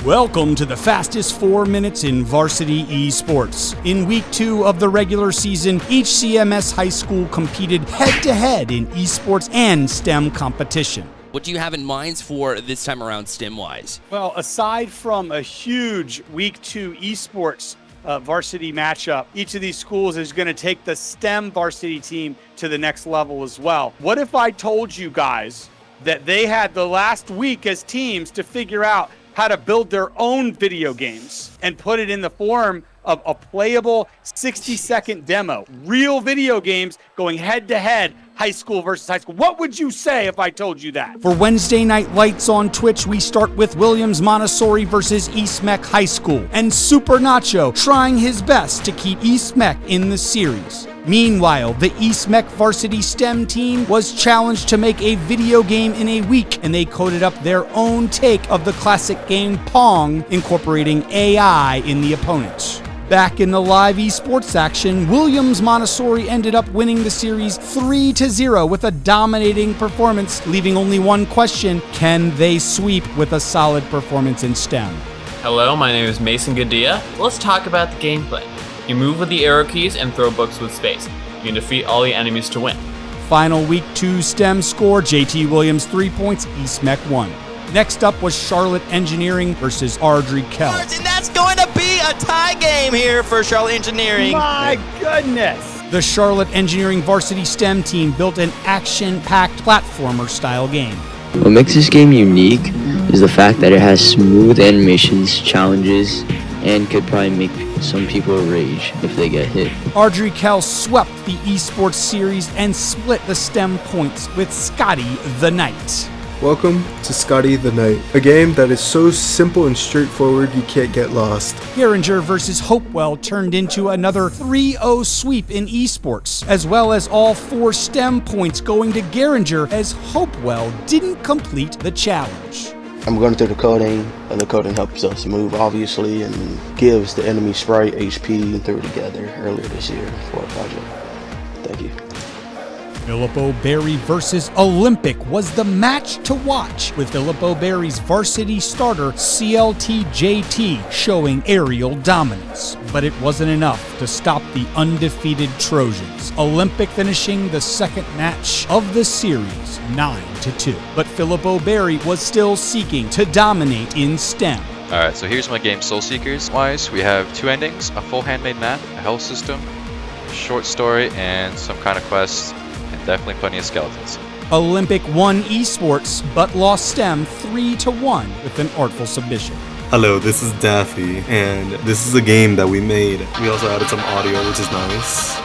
Welcome to the fastest 4 minutes in varsity esports. In week 2 of the regular season, each CMS high school competed head-to-head in esports and STEM competition. What do you have in mind for this time around STEM-wise? Well, aside from a huge week 2 esports varsity matchup, each of these schools is going to take the STEM varsity team to the next level as well. What if I told you guys that they had the last week as teams to figure out how to build their own video games and put it in the form of a playable 60-second demo? Real video games going head-to-head, high school versus high school. What would you say if I told you that? For Wednesday Night Lights on Twitch, we start with Williams Montessori versus East Meck High School, and Super Nacho trying his best to keep East Meck in the series. Meanwhile, the East Meck varsity STEM team was challenged to make a video game in a week, and they coded up their own take of the classic game Pong, incorporating AI in the opponents. Back in the live esports action, Williams Montessori ended up winning the series 3-0 with a dominating performance, leaving only one question: can they sweep with a solid performance in STEM? Hello, my name is Mason Gadia. Let's talk about the gameplay. You move with the arrow keys and throw books with space. You can defeat all the enemies to win. Final week 2 STEM score: JT Williams 3 points, East Meck 1. Next up was Charlotte Engineering versus Ardrey Kell. And that's going to be a tie game here for Charlotte Engineering. My goodness. The Charlotte Engineering varsity STEM team built an action-packed platformer-style game. What makes this game unique is the fact that it has smooth animations, challenges, and could probably make some people rage if they get hit. Ardrey Kell swept the esports series and split the STEM points with Scotty the Knight. Welcome to Scotty the Knight, a game that is so simple and straightforward you can't get lost. Garinger versus Hopewell turned into another 3-0 sweep in esports, as well as all 4 STEM points going to Garinger as Hopewell didn't complete the challenge. I'm going through the coding, and the coding helps us move, obviously, and gives the enemy sprite HP and threw it together earlier this year for a project. Thank you. Philip Berry versus Olympic was the match to watch, with Philip Berry's varsity starter CLTJT showing aerial dominance. But it wasn't enough to stop the undefeated Trojans, Olympic finishing the second match of the series 9-2. But Philip Berry was still seeking to dominate in STEM. Alright, so here's my game Soul Seekers wise. We have 2 endings, a full handmade map, a health system, a short story, and some kind of quest. Definitely plenty of skeletons. Olympic won esports, but lost STEM 3-1 with an artful submission. Hello, this is Daffy, and this is a game that we made. We also added some audio, which is nice.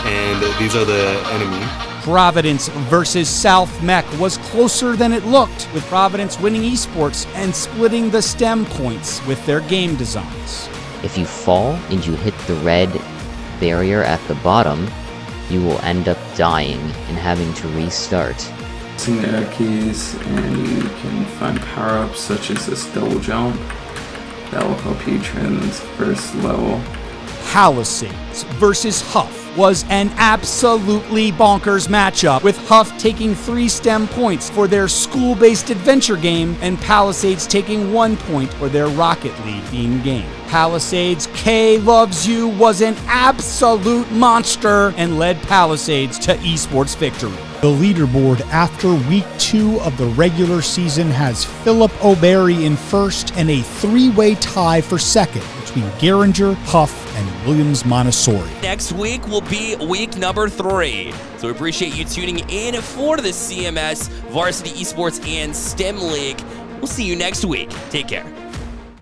And these are the enemy. Providence versus South Meck was closer than it looked, with Providence winning esports and splitting the STEM points with their game designs. If you fall and you hit the red barrier at the bottom, you will end up dying and having to restart. Using the air keys, and you can find power-ups such as this double jump that will help you train this first level. Palisades versus Huff was an absolutely bonkers matchup, with Huff taking 3 STEM points for their school-based adventure game and Palisades taking 1 point for their Rocket League themed game. Palisades' K Loves You was an absolute monster and led Palisades to esports victory. The leaderboard after week 2 of the regular season has Philip O'Berry in first and a 3-way tie for second between Garinger, Huff, and Williams Montessori. Next week will be week number 3. So we appreciate you tuning in for the CMS Varsity Esports and STEM League. We'll see you next week. Take care.